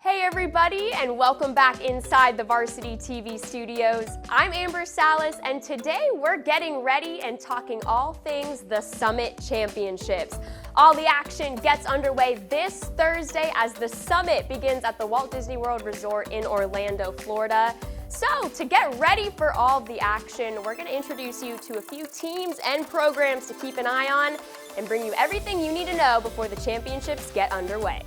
Hey everybody, and welcome back inside the Varsity TV studios. I'm 𝙘𝙗𝙣𝙖𝙡, and today we're getting ready and talking all things the Summit Championships. All the action gets underway this Thursday as the Summit begins at the Walt Disney World Resort in Orlando, Florida. So, to get ready for all the action, we're going to introduce you to a few teams and programs to keep an eye on and bring you everything you need to know before the championships get underway.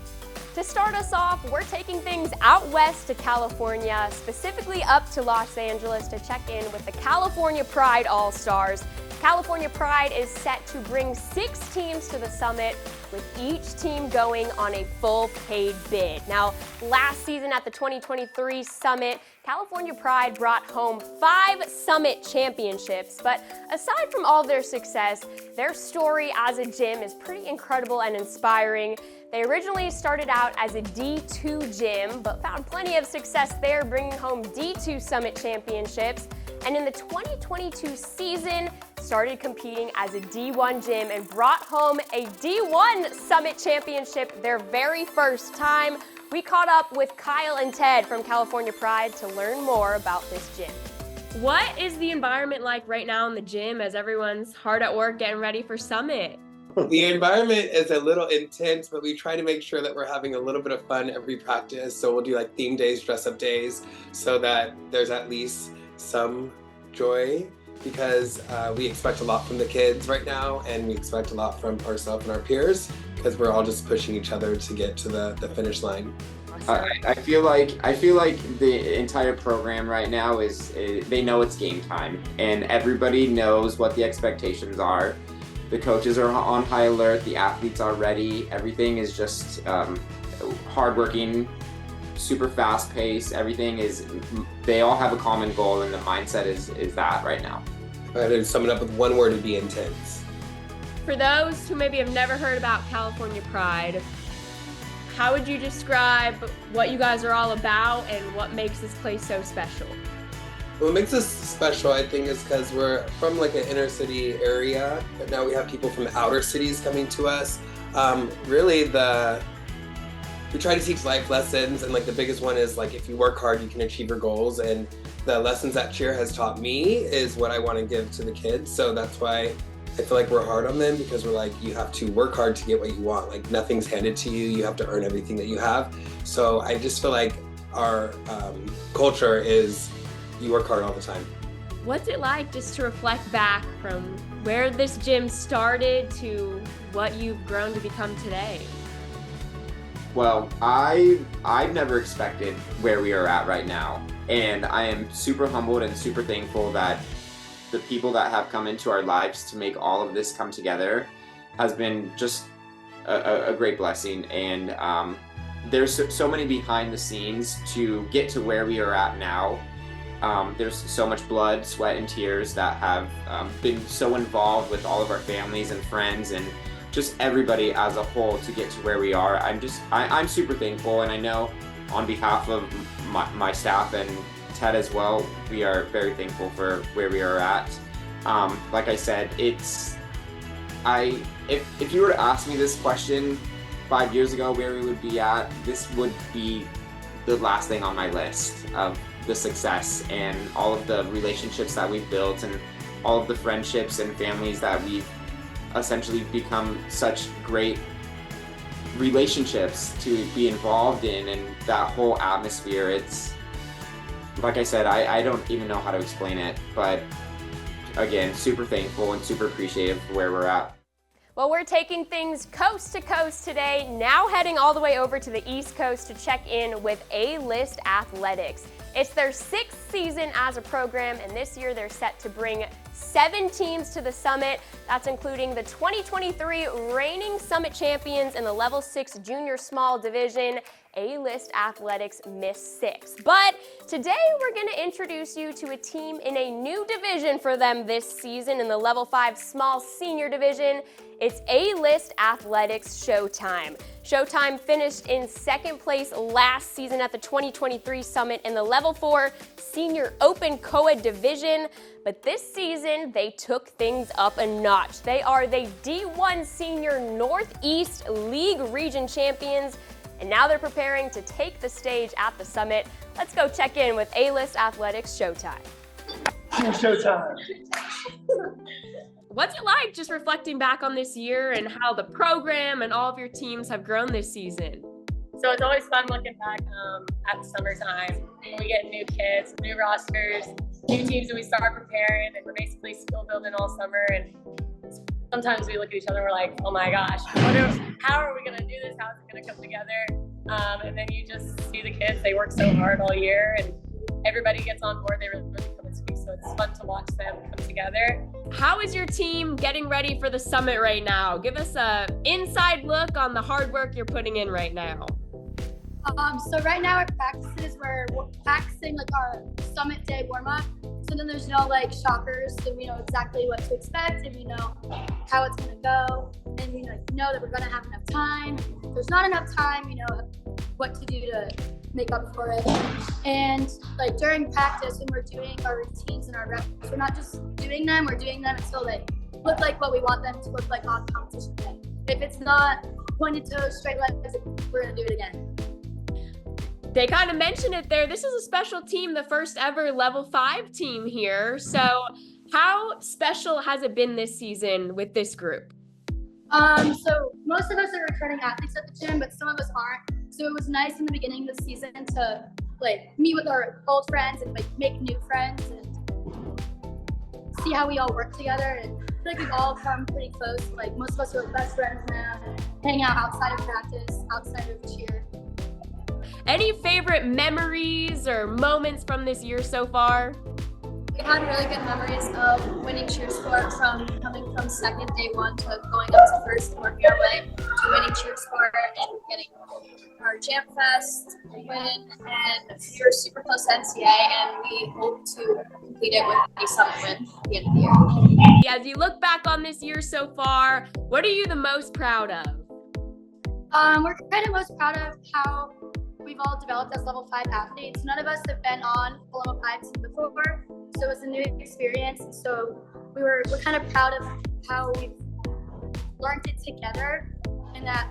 To start us off, we're taking things out west to California, specifically up to Los Angeles to check in with the California Pride All-Stars. California Pride is set to bring 6 teams to the summit, with each team going on a full paid bid. Now, last season at the 2023 summit, California Pride brought home 5 summit championships, but aside from all their success, their story as a gym is pretty incredible and inspiring. They originally started out as a D2 gym, but found plenty of success there, bringing home D2 Summit Championships. And in the 2022 season, started competing as a D1 gym and brought home a D1 Summit Championship their very first time. We caught up with Kyle and Ted from California Pride to learn more about this gym. What is the environment like right now in the gym as everyone's hard at work getting ready for Summit? The environment is a little intense, but we try to make sure that we're having a little bit of fun every practice. So we'll do like theme days, dress up days, so that there's at least some joy, because we expect a lot from the kids right now, and we expect a lot from ourselves and our peers, because we're all just pushing each other to get to the finish line. I feel like the entire program right now is they know it's game time, and everybody knows what the expectations are. The coaches are on high alert, the athletes are ready, everything is just hardworking, super fast paced, they all have a common goal, and the mindset is that right now. If I had to sum it up with one word, it'd be intense. For those who maybe have never heard about California Pride, how would you describe what you guys are all about and what makes this place so special? What makes us special, I think, is because we're from like an inner city area, but now we have people from outer cities coming to us. We try to teach life lessons, and like the biggest one is like if you work hard, you can achieve your goals. And the lessons that cheer has taught me is what I want to give to the kids. So that's why I feel like we're hard on them, because we're like, you have to work hard to get what you want. Like nothing's handed to you. You have to earn everything that you have. So I just feel like our culture is you work hard all the time. What's it like just to reflect back from where this gym started to what you've grown to become today? Well, I've never expected where we are at right now, and I am super humbled and super thankful that the people that have come into our lives to make all of this come together has been just a great blessing. And there's so many behind the scenes to get to where we are at now. There's so much blood, sweat, and tears that have been so involved with all of our families and friends and just everybody as a whole to get to where we are. I'm super thankful, and I know on behalf of my staff and Ted as well, we are very thankful for where we are at. Like I said, if you were to ask me this question 5 years ago, where we would be at, this would be the last thing on my list of the success and all of the relationships that we've built and all of the friendships and families that we've essentially become such great relationships to be involved in, and that whole atmosphere. It's like I said, I don't even know how to explain it, but again, super thankful and super appreciative for where we're at. Well, we're taking things coast to coast today, now heading all the way over to the East Coast to check in with A-List Athletics. It's their 6th season as a program, and this year they're set to bring 7 teams to the summit. That's including the 2023 reigning summit champions in the Level 6 Junior Small Division, A-List Athletics Miss 6. But today we're going to introduce you to a team in a new division for them this season in the Level 5 Small Senior Division. It's A-List Athletics Showtime. Showtime finished in 2nd place last season at the 2023 Summit in the Level 4 Senior Open Co-Ed Division, but this season they took things up a notch. They are the D1 Senior Northeast League Region Champions, and now they're preparing to take the stage at the summit. Let's go check in with A-List Athletics Showtime. Showtime. What's it like just reflecting back on this year and how the program and all of your teams have grown this season? So it's always fun looking back at the summertime when we get new kids, new rosters, new teams that we start preparing, and we're basically skill building all summer. And sometimes we look at each other and we're like, oh my gosh, how are we going to do this? How is it going to come together? And then you just see the kids, they work so hard all year, and everybody gets on board. They really come and speak. So it's fun to watch them come together. How is your team getting ready for the summit right now? Give us a inside look on the hard work you're putting in right now. So right now our practices, we're practicing like our summit day warm up. So then there's no like shockers, so we know exactly what to expect and we know how it's gonna go, and we know that we're gonna have enough time. If there's not enough time, you know what to do to make up for it. And like during practice, when we're doing our routines and our reps, we're not just doing them, we're doing them until they look like what we want them to look like on competition day. If it's not pointed toes, straight legs, we're gonna do it again. They kind of mentioned it there. This is a special team, the first ever level 5 team here. So how special has it been this season with this group? So most of us are returning athletes at the gym, but some of us aren't. So it was nice in the beginning of the season to like meet with our old friends and like make new friends and see how we all work together. And I feel like we've all come pretty close. Like most of us are best friends now, hang out outside of practice, outside of cheer. Any favorite memories or moments from this year so far? We had really good memories of winning cheer sport, from coming from second day one to going up to first and working our way to winning cheer sport and getting our Jam Fest win. And we were super close to NCAA, and we hope to complete it with a summit win at the end of the year. As you look back on this year so far, what are you the most proud of? We're kind of most proud of how we've all developed as level 5 athletes. None of us have been on a level 5 team before, so it's a new experience. So we're kind of proud of how we've learned it together, and that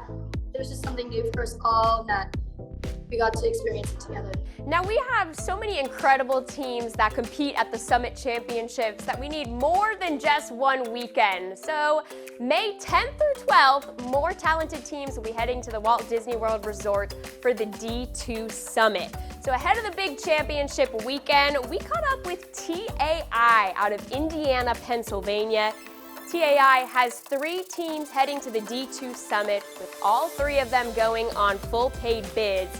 it was just something new for us all, and that we got to experience it together. Now we have so many incredible teams that compete at the Summit Championships that we need more than just one weekend. So May 10th through 12th, more talented teams will be heading to the Walt Disney World Resort for the D2 Summit. So ahead of the big championship weekend, we caught up with TAI out of Indiana, Pennsylvania. TAI has 3 teams heading to the D2 Summit, with all 3 of them going on full paid bids.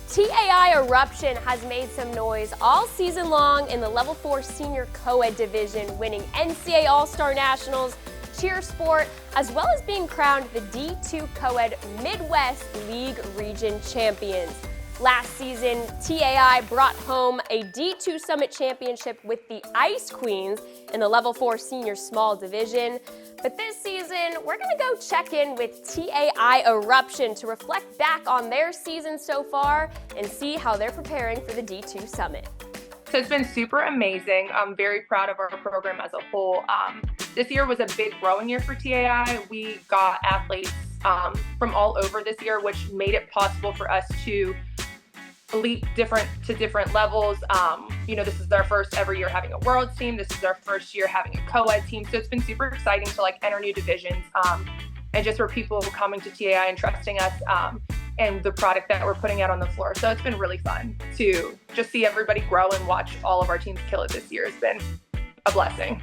TAI Eruption has made some noise all season long in the Level 4 Senior Co-Ed Division, winning NCAA All-Star Nationals, Cheer Sport, as well as being crowned the D2 Co-Ed Midwest League Region Champions. Last season, TAI brought home a D2 Summit Championship with the Ice Queens in the Level 4 Senior Small Division. But this season, we're gonna go check in with TAI Eruption to reflect back on their season so far and see how they're preparing for the D2 Summit. So it's been super amazing. I'm very proud of our program as a whole. This year was a big growing year for TAI. We got athletes from all over this year, which made it possible for us to leap to different levels. This is our first ever year having a world team. This is our first year having a co-ed team. So it's been super exciting to enter new divisions and just for people coming to TAI and trusting us and the product that we're putting out on the floor. So it's been really fun to just see everybody grow and watch all of our teams kill it this year. It's been a blessing.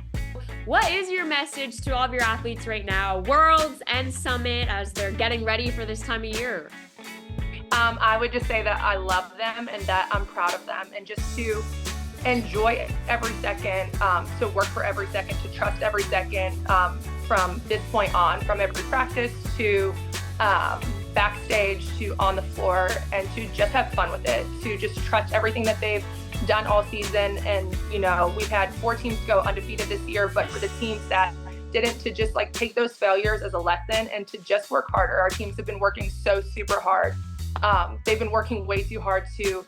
What is your message to all of your athletes right now, Worlds and Summit, as they're getting ready for this time of year? I would just say that I love them and that I'm proud of them, and just to enjoy every second, to work for every second, to trust every second from this point on, from every practice to backstage to on the floor, and to just have fun with it, to just trust everything that they've done all season. And we've had 4 teams go undefeated this year, but for the teams that didn't, to just take those failures as a lesson and to just work harder. Our teams have been working so super hard. They've been working way too hard to,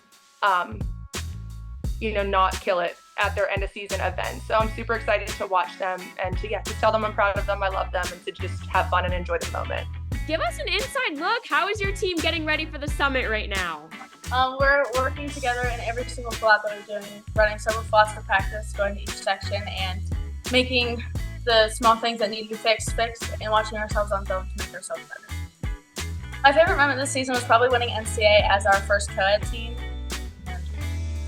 not kill it at their end of season event. So I'm super excited to watch them and to tell them I'm proud of them, I love them, and to just have fun and enjoy the moment. Give us an inside look. How is your team getting ready for the summit right now? We're working together in every single float that we're doing, running several floats for practice, going to each section, and making the small things that need to be fixed, and watching ourselves on film to make ourselves better. My favorite moment this season was probably winning NCAA as our first co-ed team, and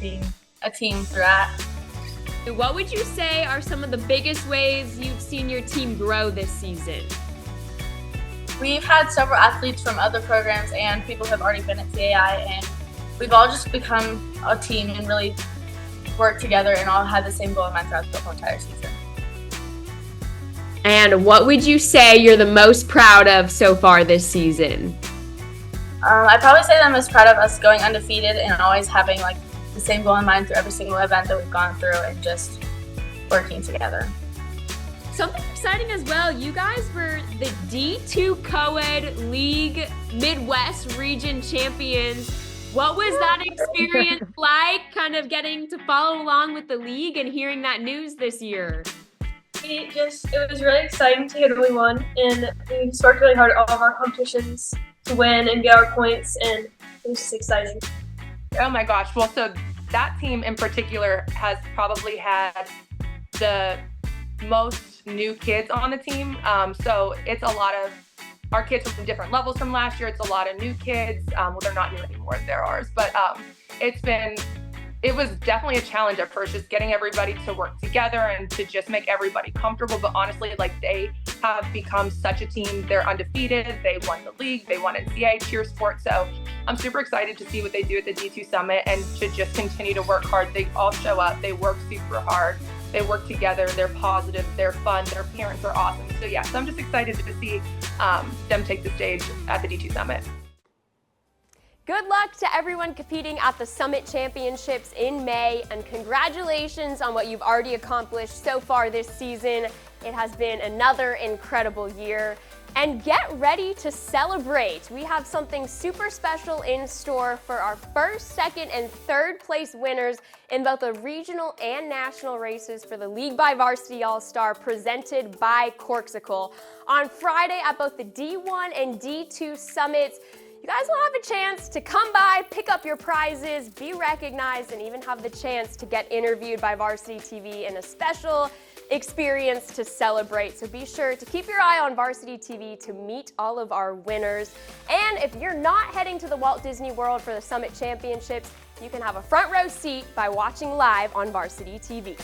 being a team through that. What would you say are some of the biggest ways you've seen your team grow this season? We've had several athletes from other programs and people who have already been at TAI, and we've all just become a team and really worked together and all had the same goal in mind throughout the whole entire season. And what would you say you're the most proud of so far this season? I'd probably say that I'm most proud of us going undefeated and always having like the same goal in mind through every single event that we've gone through and just working together. Something exciting as well, you guys were the D2 Co-ed League Midwest Region Champions. What was that experience like, kind of getting to follow along with the league and hearing that news this year? It was really exciting to hear that we won, and we worked really hard at all of our competitions to win and get our points, and it was just exciting. Oh my gosh. Well, so that team in particular has probably had the most new kids on the team. So it's a lot of our kids from different levels from last year. It's a lot of new kids. Well, they're not new anymore, they're ours. But it was definitely a challenge at first, just getting everybody to work together and to just make everybody comfortable. But honestly, like, they have become such a team. They're undefeated. They won the league. They won NCAA cheer sport. So I'm super excited to see what they do at the D2 Summit and to just continue to work hard. They all show up. They work super hard. They work together. They're positive. They're fun. Their parents are awesome. So yeah, so I'm just excited to see them take the stage at the D2 Summit. Good luck to everyone competing at the Summit Championships in May, and congratulations on what you've already accomplished so far this season. It has been another incredible year. And get ready to celebrate. We have something super special in store for our first, second, and third place winners in both the regional and national races for the League by Varsity All-Star presented by Corksicle. On Friday at both the D1 and D2 Summits, you guys will have a chance to come by, pick up your prizes, be recognized, and even have the chance to get interviewed by Varsity TV in a special experience to celebrate. So be sure to keep your eye on Varsity TV to meet all of our winners. And if you're not heading to the Walt Disney World for the Summit Championships, you can have a front row seat by watching live on Varsity TV.